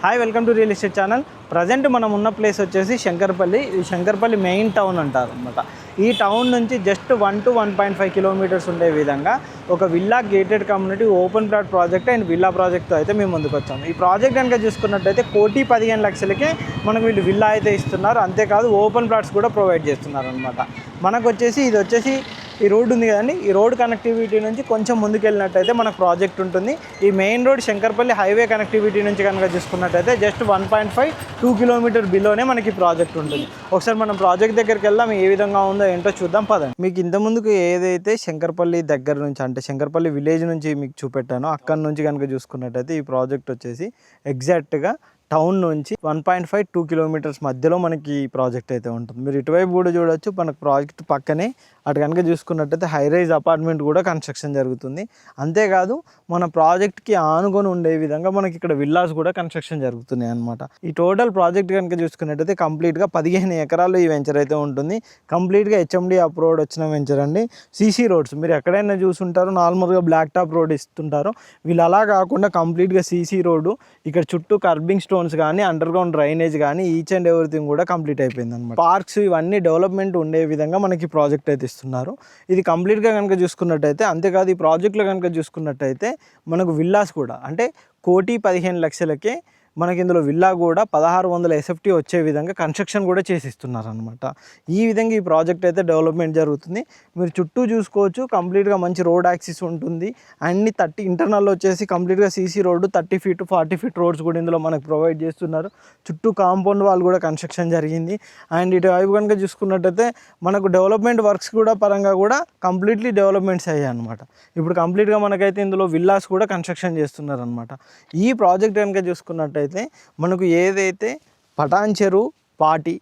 Hi welcome to real estate channel. Present మనం ఉన్న place వచ్చేసి శంకర్పల్లి. ఈ శంకర్పల్లి మెయిన్ టౌన్ అంటారు అనమాట. ఈ టౌన్ నుంచి జస్ట్ 1 to 1.5 కిలోమీటర్స్ ఉండే విధంగా ఒక villa gated community open plot project and villa ప్రాజెక్ట్తో అయితే మేము ముందుకు వచ్చాము. ఈ ప్రాజెక్ట్ కనుక చూసుకున్నట్టయితే 1,15,00,000కే మనకు వీళ్ళు విల్లా అయితే ఇస్తున్నారు. అంతేకాదు ఓపెన్ ప్లాట్స్ కూడా ప్రొవైడ్ చేస్తున్నారు అనమాట. మనకు వచ్చేసి ఇది వచ్చేసి ఈ రోడ్ ఉంది కదండి, ఈ రోడ్ కనెక్టివిటీ నుంచి కొంచెం ముందుకు వెళ్ళినట్టయితే మనకు ప్రాజెక్ట్ ఉంటుంది. ఈ main road Shankarpalli highway connectivity నుంచి కనుక చూసుకున్నట్టయితే జస్ట్ 1.5-2 కిలోమీటర్ బిలోనే మనకి ప్రాజెక్ట్ ఉంటుంది. ఒకసారి మనం ప్రాజెక్ట్ దగ్గరికి వెళ్దాం, ఏ విధంగా ఉందో ఏంటో చూద్దాం పదండి. మీకు ఇంత ముందుకు ఏదైతే శంకర్పల్లి దగ్గర నుంచి అంటే శంకర్పల్లి విలేజ్ నుంచి మీకు చూపెట్టానో అక్కడ నుంచి కనుక చూసుకున్నట్టయితే ఈ ప్రాజెక్ట్ వచ్చేసి ఎగ్జాక్ట్గా టౌన్ నుంచి 1.5-2 కిలోమీటర్స్ మధ్యలో మనకి ఈ ప్రాజెక్ట్ అయితే ఉంటుంది. మీరు ఇటువైపు కూడా చూడొచ్చు. మనకు ప్రాజెక్ట్ పక్కనే అటు కనుక చూసుకున్నట్టయితే హై రైజ్ అపార్ట్మెంట్ కూడా కన్స్ట్రక్షన్ జరుగుతుంది. అంతేకాదు మన ప్రాజెక్ట్కి ఆనుకొని ఉండే విధంగా మనకి ఇక్కడ విల్లాస్ కూడా కన్స్ట్రక్షన్ జరుగుతున్నాయి అనమాట. ఈ టోటల్ ప్రాజెక్ట్ కనుక చూసుకున్నట్టయితే కంప్లీట్గా 15 ఎకరాలు ఈ వెంచర్ అయితే ఉంటుంది. కంప్లీట్గా హెచ్ఎండి అప్రూవ్డ్ వచ్చిన వెంచర్ అండి. సీసీ రోడ్స్ మీరు ఎక్కడైనా చూసుంటారు, నార్మల్గా బ్లాక్ టాప్ రోడ్ ఇస్తుంటారు. వీళ్ళు అలా కాకుండా కంప్లీట్గా సీసీ రోడ్డు, ఇక్కడ చుట్టూ కర్బింగ్ స్టోన్స్ కానీ అండర్ గ్రౌండ్ డ్రైనేజ్ కానీ ఈచ్ అండ్ ఎవ్రీథింగ్ కూడా కంప్లీట్ అయిపోయింది అనమాట. పార్క్స్ ఇవన్నీ డెవలప్మెంట్ ఉండే విధంగా మనకి ప్రాజెక్ట్ అయితే ఇస్తున్నారు. ఇది కంప్లీట్గా కనుక చూసుకున్నట్టయితే, అంతేకాదు ఈ ప్రాజెక్ట్లో కనుక చూసుకున్నట్టయితే మనకు విల్లాస్ కూడా అంటే 1,15,00,000కే మనకి ఇందులో విల్లా కూడా 1,600 SFT వచ్చే విధంగా కన్స్ట్రక్షన్ కూడా చేసిస్తున్నారు అనమాట. ఈ విధంగా ఈ ప్రాజెక్ట్ అయితే డెవలప్మెంట్ జరుగుతుంది. మీరు చుట్టూ చూసుకోవచ్చు, కంప్లీట్గా మంచి రోడ్ యాక్సిస్ ఉంటుంది. అన్ని 30 ఇంటర్నల్ వచ్చేసి కంప్లీట్గా CC road 30 feet 40 feet roads కూడా ఇందులో మనకు ప్రొవైడ్ చేస్తున్నారు. చుట్టూ కాంపౌండ్ వాల్ కూడా కన్స్ట్రక్షన్ జరిగింది. అండ్ ఇటు వైపు కనుక చూసుకున్నట్టయితే మనకు డెవలప్మెంట్ వర్క్స్ కూడా పరంగా కూడా కంప్లీట్లీ డెవలప్మెంట్స్ అయ్యాయి అనమాట. ఇప్పుడు కంప్లీట్గా మనకైతే ఇందులో విల్లాస్ కూడా కన్స్ట్రక్షన్ చేస్తున్నారు అనమాట. ఈ ప్రాజెక్ట్ కనుక చూసుకున్నట్టయితే మనకు ఏదైతే పటాన్ చెరు పాటి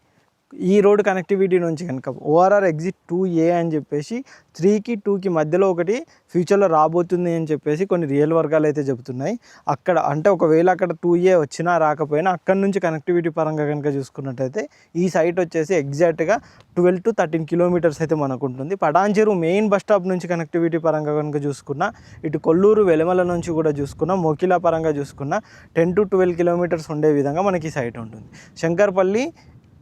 ఈ రోడ్ కనెక్టివిటీ నుంచి కనుక ఓఆర్ఆర్ ఎగ్జిట్ 2A అని చెప్పేసి 3కి 2కి మధ్యలో ఒకటి ఫ్యూచర్లో రాబోతుంది అని చెప్పేసి కొన్ని రియల్ వర్గాలు అయితే చెబుతున్నాయి. అక్కడ అంటే ఒకవేళ అక్కడ 2A వచ్చినా రాకపోయినా అక్కడ నుంచి కనెక్టివిటీ పరంగా కనుక చూసుకున్నట్టయితే ఈ సైట్ వచ్చేసి ఎగ్జాక్ట్గా 12 to 13 కిలోమీటర్స్ అయితే మనకు ఉంటుంది. పటాన్ చెరు మెయిన్ బస్ స్టాప్ నుంచి కనెక్టివిటీ పరంగా కనుక చూసుకున్నా, ఇటు కొల్లూరు వెలమల నుంచి కూడా చూసుకున్నా, మోకిలా పరంగా చూసుకున్నా 10 to 12 కిలోమీటర్స్ ఉండే విధంగా మనకి ఈ సైట్ ఉంటుంది. శంకర్పల్లి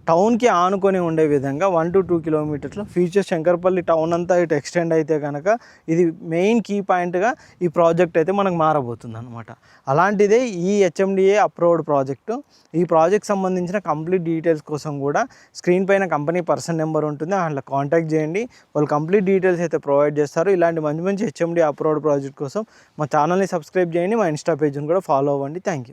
టౌన్కి ఆనుకొని ఉండే విధంగా 1 to 2 కిలోమీటర్స్లో ఫ్యూచర్ శంకర్పల్లి టౌన్ అంతా ఇటు ఎక్స్టెండ్ అయితే కనుక ఇది మెయిన్ కీ పాయింట్గా ఈ ప్రాజెక్ట్ అయితే మనకు మారబోతుంది అనమాట. అలాంటిదే ఈ హెచ్ఎండిఏ అప్రూవ్డ్ ప్రాజెక్టు. ఈ ప్రాజెక్ట్ సంబంధించిన కంప్లీట్ డీటెయిల్స్ కోసం కూడా స్క్రీన్ పైన కంపెనీ పర్సన్ నెంబర్ ఉంటుంది, అట్లా కాంటాక్ట్ చేయండి. వాళ్ళు కంప్లీట్ డీటెయిల్స్ అయితే ప్రొవైడ్ చేస్తారు. ఇలాంటి మంచి మంచి హెచ్ఎండిఏ అప్రూవ్డ్ ప్రాజెక్ట్ కోసం మా ఛానల్ని సబ్స్క్రైబ్ చేయండి, మా ఇన్స్టా పేజ్ని కూడా ఫాలో అవ్వండి. Thank you.